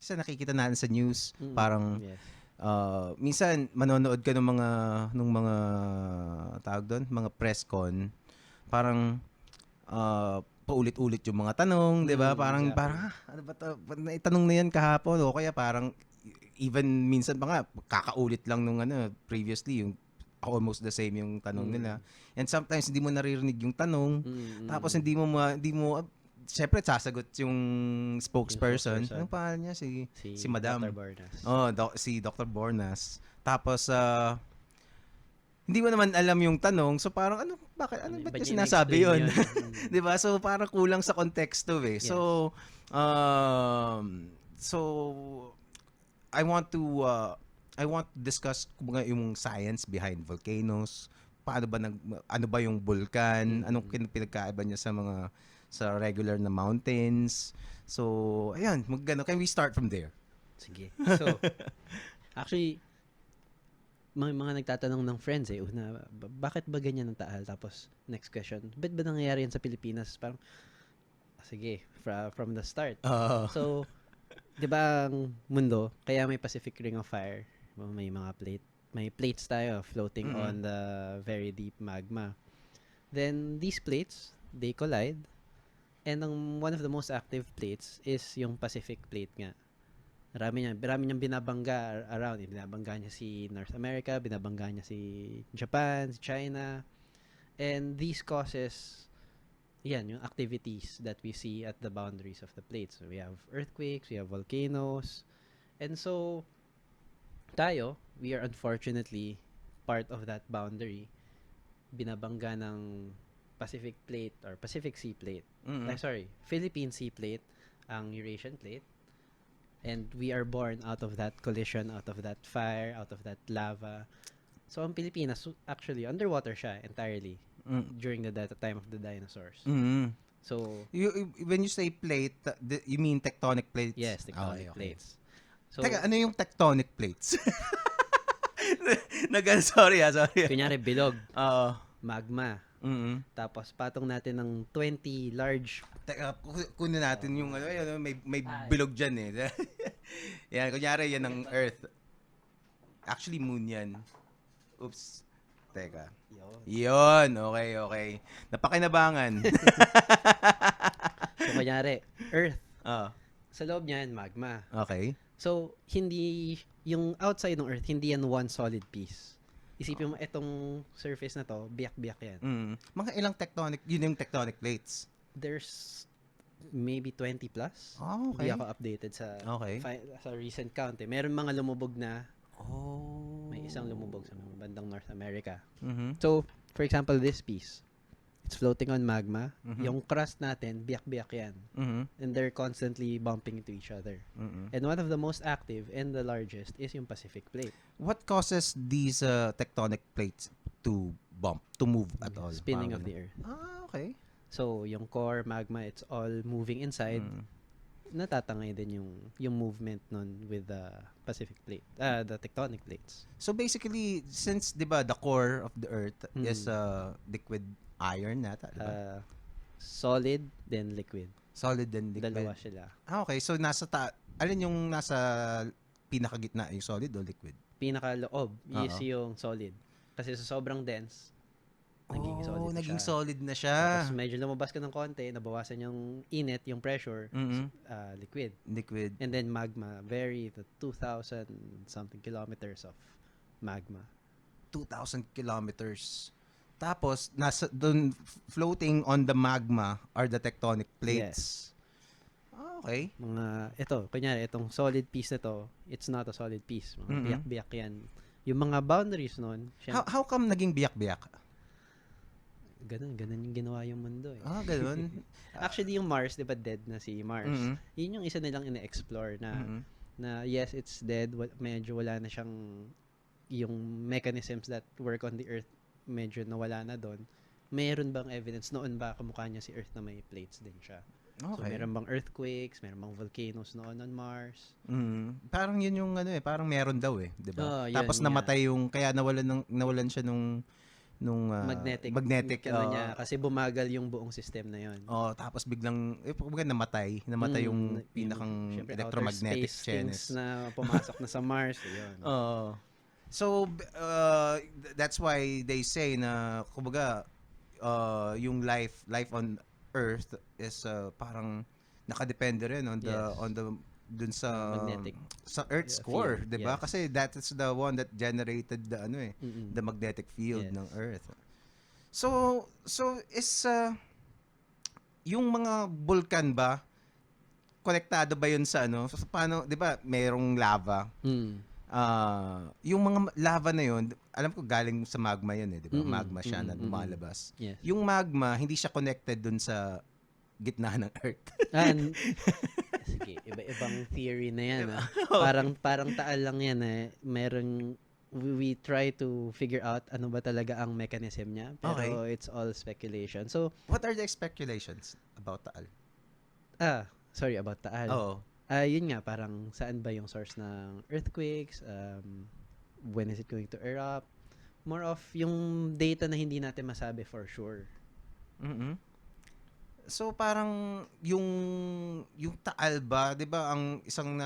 kasi nakikita natin sa news, parang Yes. minsan manonood ka ng mga tawag doon, mga press con, parang paulit-ulit yung mga tanong, 'di ba? Parang Exactly. ano ba 'to? Itanong na yan kahapon o kaya parang even minsan pa nga kakaulit lang nung previously yung almost the same yung tanong nila. And sometimes hindi mo naririnig yung tanong. Tapos hindi mo syempre sasagot yung spokesperson. Anong pangalan niya? Si Dr. Madam. Bornas. Oh, si Dr. Bornas. Tapos hindi mo naman alam yung tanong. So parang ba't Ba't niya niya sinasabi in-explain 'yon? yun? 'Di ba? So parang kulang sa konteksto eh. Yes. So I want to discuss kumbaga yung science behind volcanoes. Ano ba yung vulkan? Anong pinagkaiba niya sa regular na mountains? So, ayun, can we start from there? Sige. So, actually, mga nagtatanong ng friends una, bakit ba ganyan ang Taal? Tapos, next question, ba't ba nangyayari yan sa Pilipinas? Parang, sige, from the start. So, di ba ang mundo, kaya may Pacific Ring of Fire, may plates tayo floating on the very deep magma. Then, these plates, they collide, and one of the most active plates is yung Pacific Plate nga. Marami niyang binabangga around. Binabangga niya si North America, binabangga niya si Japan, si China. And these causes, yung activities that we see at the boundaries of the plates. So we have earthquakes, we have volcanoes. And so, we are unfortunately part of that boundary. Binabangga ng Pacific Plate or Pacific Sea Plate. Philippine Sea Plate, ang Eurasian Plate. And we are born out of that collision, out of that fire, out of that lava. So, ang Pilipinas, actually, underwater siya entirely during the time of the dinosaurs. So, when you say plate, you mean tectonic plates? Yes, tectonic plates. So, Teka, ano yung tectonic plates? Sorry. Kunyari, bilog. Oo. Magma. Tapos, patong natin ng 20 large. Teka, kunin natin yung may bilog dyan eh. Yan, kunyari yan ang Earth. Actually, moon yan. Oops. Teka. Yon. Okay. Napakinabangan. So, kunyari, Earth. Sa loob niyan, magma. Okay. So, yung outside ng Earth, hindi yan one solid piece. Isipin mo, itong surface na to, biyak-biyak yan. Mga ilang yun yung tectonic plates? There's maybe 20 plus. Oh, okay. Hindi ako updated sa recent count. Meron mga lumubog na. May isang lumubog sa bandang North America. So, for example, this piece, it's floating on magma. Yung crust natin, biyak-biyak yan. And they're constantly bumping into each other. And one of the most active and the largest is yung Pacific Plate. What causes these tectonic plates to move at all? Spinning of the Earth. Okay. So, yung core magma, it's all moving inside. Natatangay din yung movement nun with the Pacific Plate, the tectonic plates. So basically, since 'di ba the core of the Earth is liquid iron nata, 'di ba? Solid then liquid. Solid then liquid. Dalawa sila. Okay, so alin yung nasa pinakagitna, yung solid o liquid? Pinakaloob is yung solid. Kasi sa sobrang dense, naging solid na siya. Tapos medyo lumabas ka ng konti, nabawasan yung init, yung pressure, liquid. And then magma, the 2,000 something kilometers of magma. 2,000 kilometers. Tapos, doon floating on the magma are the tectonic plates. Yes. Okay. Kunyari, itong solid piece na to, it's not a solid piece. Mga biyak-biyak yan. Yung mga boundaries nun. How come naging biyak-biyak? Ganun yung ginawa yung mundo eh. Ganun. Actually, yung Mars, di ba dead na si Mars? Yun yung isa nilang ina-explore na yes, it's dead. Medyo wala na siyang yung mechanisms that work on the Earth. Medyo nawala na doon. Meron bang evidence noon ba kamukha niya si Earth na may plates din siya? Okay. So, meron bang earthquakes? Meron bang volcanoes noon on Mars? Parang yun yung parang meron daw eh, 'di ba? Tapos yun, namatay kaya nawalan siya nung magnetic niya kasi bumagal yung buong system na yon. Tapos biglang kumbaga namatay yung pinakang electromagnetic things na pumasok na sa Mars, yun. So that's why they say na kumbaga yung life on Earth is parang nakadepende rin on the dun sa magnetic sa Earth's core, 'di ba? Yes. Kasi that is the one that generated the the magnetic field ng Earth. So is yung mga bulkan ba konektado ba yun sa so, paano, 'di ba, merong lava? Yung mga lava na yun, alam ko galing sa magma yun 'di ba? Magma siya na lumalabas. Yes. Yung magma hindi siya connected dun sa gitna ng Earth. Sige, iba-ibang theory na yan. Parang taal lang yan we try to figure out ano ba talaga ang mechanism niya, pero it's all speculation. So, what are the speculations about Taal? Sorry, about Taal. Yun nga, parang saan ba yung source ng earthquakes? When is it going to erupt? More of yung data na hindi natin masabi for sure. So parang yung Taal ba, 'di ba, ang isang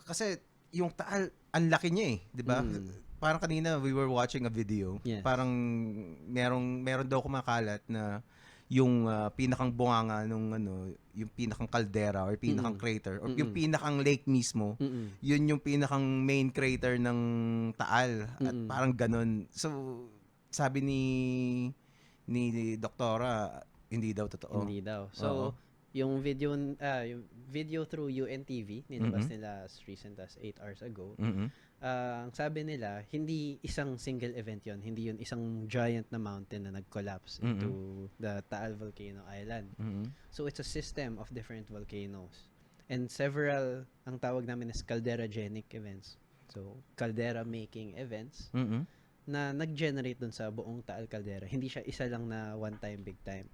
kasi yung Taal ang laki niya 'di ba? Parang kanina we were watching a video. Yes. Parang meron daw kumakalat na yung pinakang bunganga nung yung pinakang caldera or pinakang crater or yung pinakang lake mismo, yun yung pinakang main crater ng Taal at parang ganun. So sabi ni doktora, hindi daw totoo. Hindi daw. So yung video through UNTV, nilabas nila as recent as 8 hours ago. Ang sabi nila, hindi isang single event yon, hindi yun isang giant na mountain na nag-collapse into the Taal Volcano Island. So it's a system of different volcanoes. And several, ang tawag namin is calderagenic events. So caldera-making events na nag-generate dun sa buong Taal Caldera. Hindi siya isa lang na one time, big time.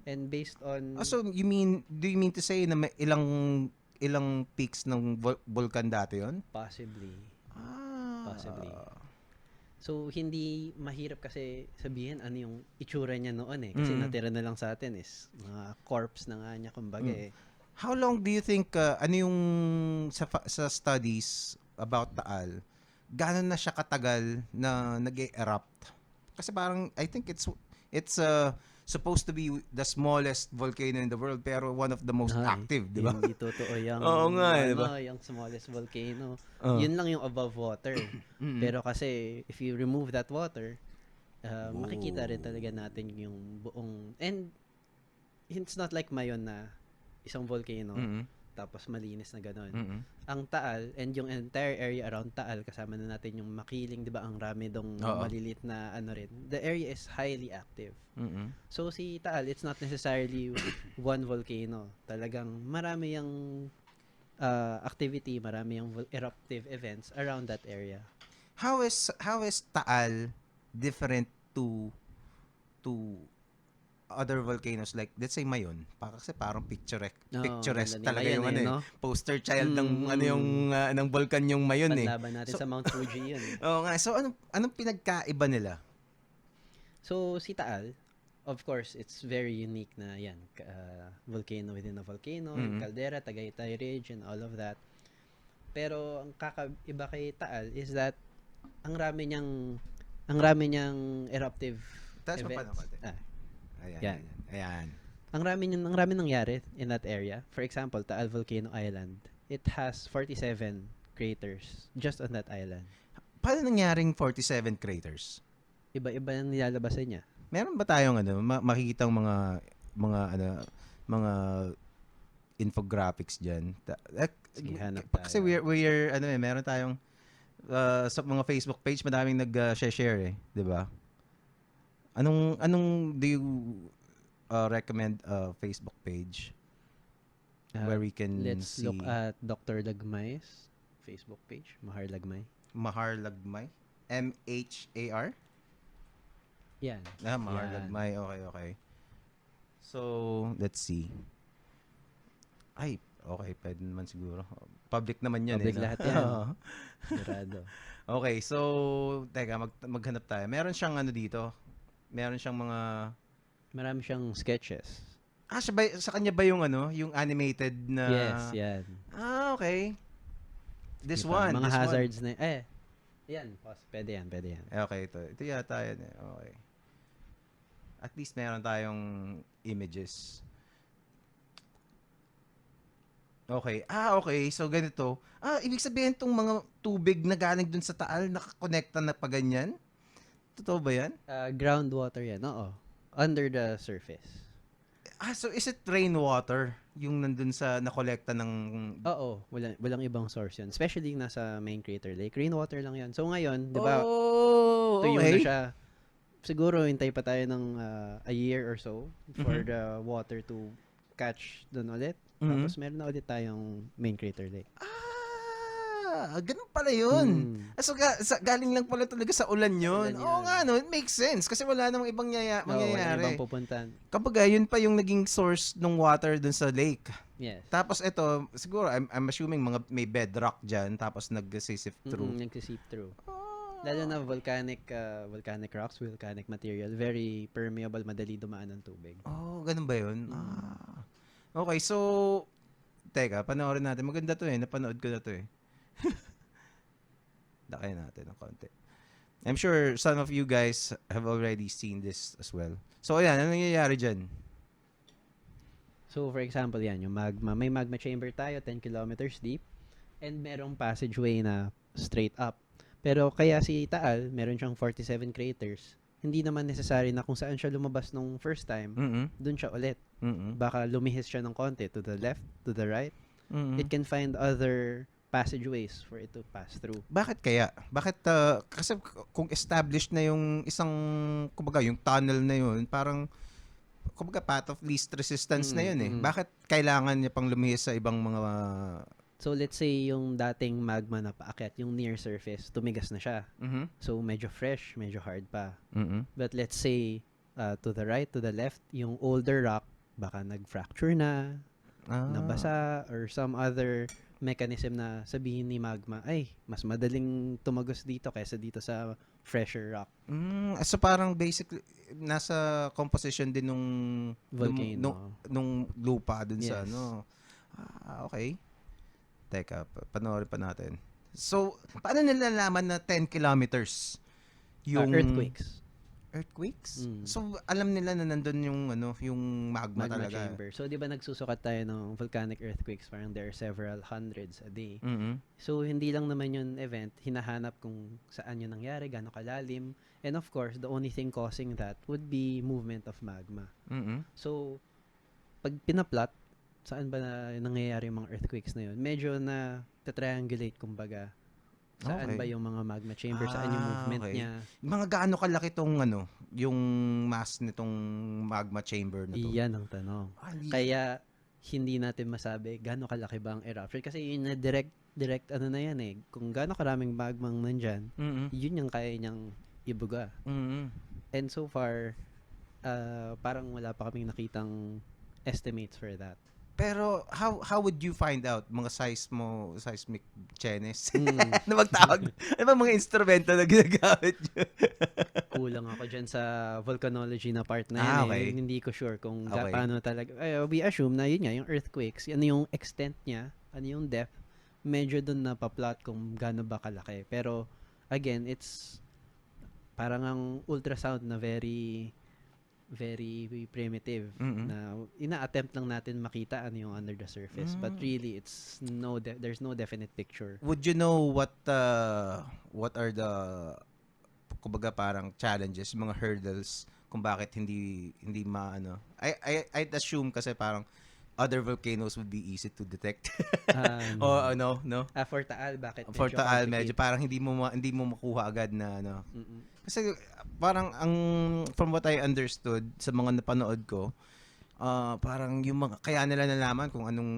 And based on... so do you mean to say na may ilang peaks ng volcan dati yon? Possibly. So, hindi mahirap kasi sabihin ano yung itsura niya noon Kasi natira na lang sa atin is mga corpse na nga niya, kumbaga How long do you think, ano yung sa studies about Taal, gano'n na siya katagal na nag-erupt? Kasi parang, I think it's supposed to be the smallest volcano in the world pero one of the most active, di ba? Hindi totoo yung diba? yung smallest volcano. Yun lang yung above water. Pero kasi if you remove that water, makikita rin talaga natin yung buong, and it's not like Mayon na isang volcano tapos malinis na gano'n. Ang Taal and yung entire area around Taal, kasama na natin yung Makiling, 'di ba? Ang rami dong maliliit na rin. The area is highly active. So si Taal, it's not necessarily one volcano. Talagang marami yung activity, marami yung eruptive events around that area. How is Taal different to other volcanoes, like let's say Mayon? Kasi parang picturesque talaga yung poster child ng yung ng volcan yung Mayon Panlaban natin sa Mount Fuji yun. nga. So anong pinagkaiba nila? So si Taal, of course, it's very unique na yan. Volcano within a volcano, caldera, Tagaytay Ridge, and all of that. Pero ang kakaiba kay Taal is that ang rami niyang eruptive events. Ayan. Ang rami nangyari in that area. For example, Taal Volcano Island, it has 47 craters just on that island. Paano nangyaring 47 craters? Iba-iba ang nilalabasan niya. Meron ba tayong makikitang mga infographics diyan? Sige, hanap Kasi we're meron tayong sa mga Facebook page madaming nag-share 'di ba? Anong do you recommend Facebook page where we can let's see? Look at Dr. Lagmay's Facebook page, Mahar Lagmay. Mahar Lagmay? MHAR? Yan. Mahar Lagmay. Okay. So, let's see. Ay, Okay, pwede naman siguro. Public naman yan Public eh. No? lahat yan. Sigurado. Okay, so, teka, maghanap tayo. Meron siyang ano dito. Meron siyang mga... Marami siyang sketches. Sa kanya ba yung ano, yung animated na... Yes, yan. Okay. This Diba? one. Mga this hazards na, yan. Pwede yan. Okay, ito yata yan eh. Okay. At least meron tayong images. Okay. Okay. So, ganito. Ibig sabihin itong mga tubig na galing dun sa Taal, nakakonekta na pa ganyan? Totoo ba yan? Groundwater yan, oo. Under the surface. So is it rainwater? Yung nandun sa nakolekta ng... Oo, walang ibang source yun. Especially yung nasa main crater lake. Rainwater lang yan. So ngayon, di ba, tuyo na siya. Siguro, hintay pa tayo ng a year or so for the water to catch dun ulit. Tapos meron na ulit tayong main crater lake. Ganun pala yun. So, galing lang pala talaga sa ulan yun. Oo nga, no? It makes sense. Kasi wala namang ibang mangyayari. Wala ibang pupuntan. Kapag yun pa yung naging source ng water dun sa lake. Yes. Tapos ito, siguro, I'm assuming may bedrock dyan, tapos nag-sift through. Nag-seep through. Lalo na volcanic rocks, volcanic material, very permeable, madali dumaan ng tubig. Ganun ba yun? Okay, so, teka, panoorin natin. Maganda to eh. Napanood ko na to eh. Lakayin natin ng konti. I'm sure some of you guys have already seen this as well. So, ayan. Ano nangyayari dyan? So, for example, yan, yung magma. May magma chamber tayo, 10 kilometers deep. And merong passageway na straight up. Pero kaya si Taal, meron siyang 47 craters. Hindi naman necessary na kung saan siya lumabas nung first time, dun siya ulit. Baka lumihis siya ng konti to the left, to the right. It can find other passageways for it to pass through. Bakit kaya? Bakit, kasi kung established na yung isang, kumbaga, yung tunnel na yun, parang, kumbaga, path of least resistance na yun eh. Bakit kailangan niya pang lumihis sa ibang mga... So, let's say yung dating magma na paakyat, yung near surface, tumigas na siya. So, medyo fresh, medyo hard pa. But let's say, to the right, to the left, yung older rock, baka nag-fracture na, nabasa, or some other mechanism na sabihin ni magma, ay, mas madaling tumagos dito kaysa dito sa fresher rock. So parang basically nasa composition din nung volcano, nung lupa dun sa ano. Okay. Teka, panoorin pa natin. So, paano nilalaman na 10 kilometers yung earthquakes? So, alam nila na nandun yung yung magma talaga. Chamber. So, 'di ba nagsusukat tayo ng volcanic earthquakes, parang there are several hundreds a day. So, hindi lang naman yung event, hinahanap kung saan yun nangyari, gaano kalalim, and of course, the only thing causing that would be movement of magma. So, pag pinaplot, saan ba nangyayari yung mga earthquakes na yun? Medyo na triangulate kumbaga. Saan ba yung mga magma chamber? Saan yung movement niya? Mga gaano kalaki tong yung mass nitong magma chamber na to? Iyan ang tanong. Kaya hindi natin masabi gaano kalaki ba ang eruption kasi yun na direct ano na yan eh. Kung gaano karaming magmang nandyan, yun yung kaya niyang ibuga. And so far, parang wala pa kaming nakitang estimates for that. Pero how would you find out mga seismic chenes? Ano magtawag? Ano ba mga instrumento na ginagamit nyo? Kulang ako dyan sa volcanology na part na yan. Hindi ko sure kung paano talaga. We assume na yun nga, yung earthquakes, ano yung extent niya, ano yung depth, medyo dun na pa-plot kung gaano ba kalaki. Pero again, it's parang ang ultrasound na very primitive na ina-attempt lang natin makita ano yung under the surface but really it's there's no definite picture. Would you know what are the kumbaga parang challenges, mga hurdles kung bakit hindi maano? I'd assume kasi parang other volcanoes would be easy to detect. No. For Taal, bakit? For Taal, medyo parang hindi mo makuha agad na Kasi parang from what I understood sa mga napanood ko, parang yung mga kaya nila nalaman kung anong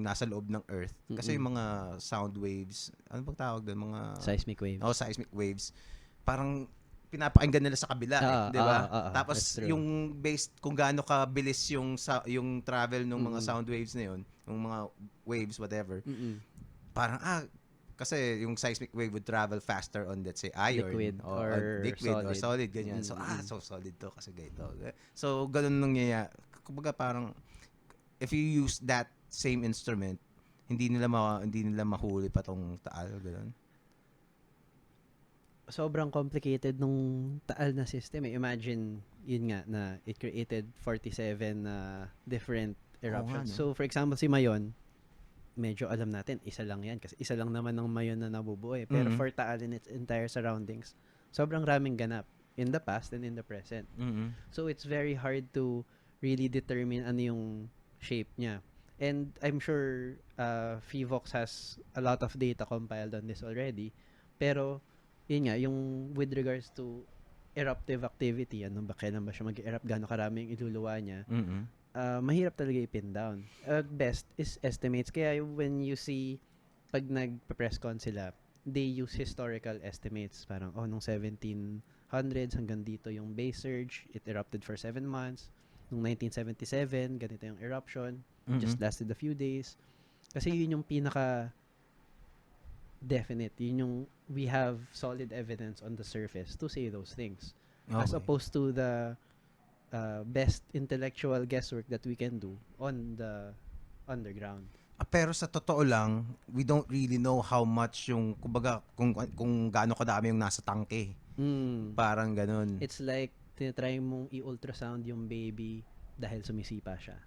nasa loob ng Earth kasi yung mga sound waves, ano bang tawag doon, mga seismic waves. Seismic waves. Parang pinapakinggan nila sa kabila, di ba? Tapos That's true. yung based kung gaano kabilis yung travel ng mga sound waves na yun, yung mga waves whatever. Parang kasi yung seismic wave would travel faster on, let's say, iron Liquid or or liquid or solid. solid, ganyan. So, so solid to kasi ganito. So, ganun nangyayari. Kumbaga parang, if you use that same instrument, hindi nila mahuli pa tong Taal, ganun. Sobrang complicated nung Taal na system. Imagine, yun nga, na it created 47 different eruptions. no? So, for example, si Mayon, medyo alam natin, isa lang yan. Kasi isa lang naman ng Mayon na nabubuo eh. Pero for Taal in its entire surroundings, sobrang raming ganap in the past and in the present. So, it's very hard to really determine ano yung shape niya. And I'm sure Fivox has a lot of data compiled on this already. Pero, yun nga, yung with regards to eruptive activity, kailan ba siya mag-erupt, gaano karaming iluluwa niya, mahirap talaga i-pin down. At best is estimates. Kaya when you see, pag nag-press con sila, they use historical estimates. Parang, nung 1700s hanggang dito yung base surge, it erupted for 7 months. Nung 1977, ganito yung eruption. Just lasted a few days. Kasi yun yung pinaka definite. Yun yung we have solid evidence on the surface to say those things. Okay. As opposed to the best intellectual guesswork that we can do on the underground. Pero sa totoo lang, we don't really know how much yung, kumbaga, kung gaano kadami yung nasa tangke. Parang ganun. It's like, tinatry mong i-ultrasound yung baby dahil sumisipa siya.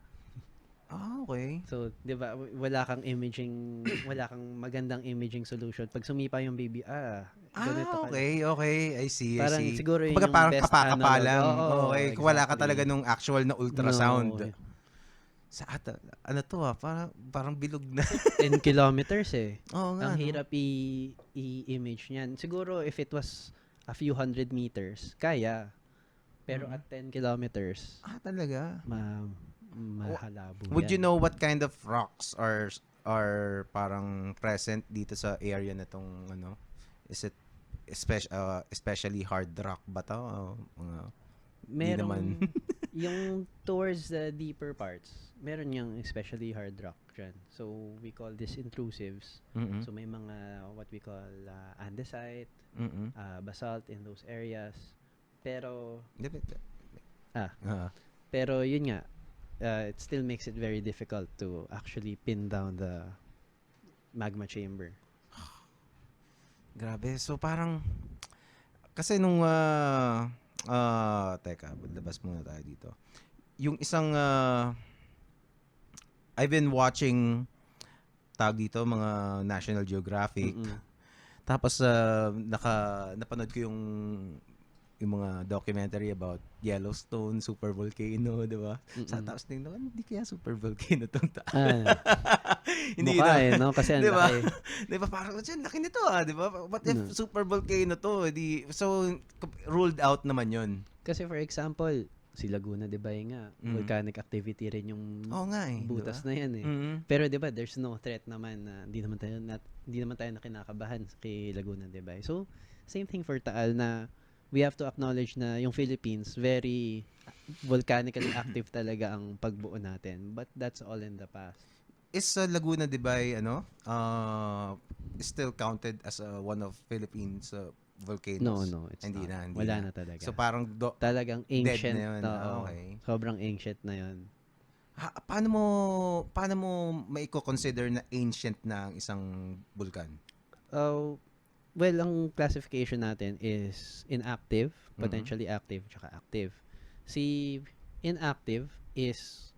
Okay. So, di ba, wala kang magandang imaging solution. Pag sumipa yung baby, ganito okay. I see. Parang siguro yun kumbaga, yung parang best kapaka analog. lang. Okay. Exactly. Kung wala ka talaga nung actual na ultrasound. No. Ano to parang bilog na. 10 kilometers eh. Oo nga. Ang hirap i-image niyan. Siguro if it was a few hundred meters, kaya. Pero at 10 kilometers, talaga? mahalabo Would yan. you know what kind of rocks are parang present dito sa area na tong ano? Is it especially hard rock ba to? Meron yung towards the deeper parts, meron yung especially hard rock dyan. So, we call this intrusives. So, may mga what we call andesite, basalt in those areas. Pero, pero yun nga, it still makes it very difficult to actually pin down the magma chamber. Grabe. So, parang, kasi nung, teka, labas muna tayo dito. Yung isang, I've been watching, dito, mga National Geographic. Tapos, napanood ko yung mga documentary about Yellowstone, super volcano, di ba? Tapos tingnan, hindi kaya super volcano tong Taal. Hindi mukha no? Kasi ang diba? laki. Di ba? Parang, laki nito di ba? What if super volcano to? So, ruled out naman yun. Kasi for example, si Laguna de Bay nga, volcanic activity rin yung butas diba? na yan eh. Pero di ba, there's no threat naman na hindi naman tayo na kinakabahan kay Laguna de Bay. So, same thing for Taal na we have to acknowledge na yung Philippines, very volcanically active talaga ang pagbuo natin. But that's all in the past. Is Laguna de Bay, still counted as one of Philippines volcanoes? No, it's hindi not. Na. Wala na talaga. So parang talagang ancient. Dead na yun. Okay. Sobrang ancient na yun. Paano mo maiko-consider na ancient na ang isang bulkan? Well, ang classification natin is inactive, potentially active, tsaka active. Si inactive is,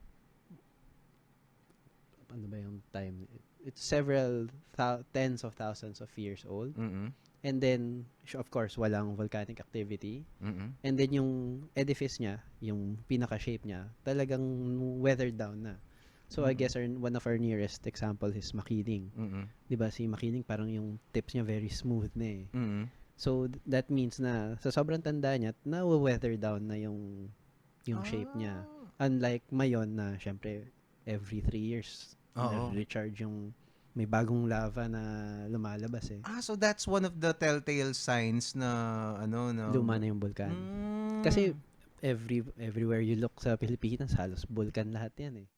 ano ba yung time? It's several tens of thousands of years old. And then, of course, walang volcanic activity. And then yung edifice niya, yung pinaka-shape niya, talagang weathered down na. So, I guess one of our nearest example is Makiling. Diba, si Makiling parang yung tips niya very smooth na eh. So, that means na sa sobrang tanda niya, na-weather down na yung shape niya. Unlike Mayon na, syempre, every 3 years, recharge yung may bagong lava na lumalabas eh. So that's one of the telltale signs na Luma na yung bulkan. Mm. Kasi everywhere you look sa Pilipinas, halos bulkan lahat yan eh.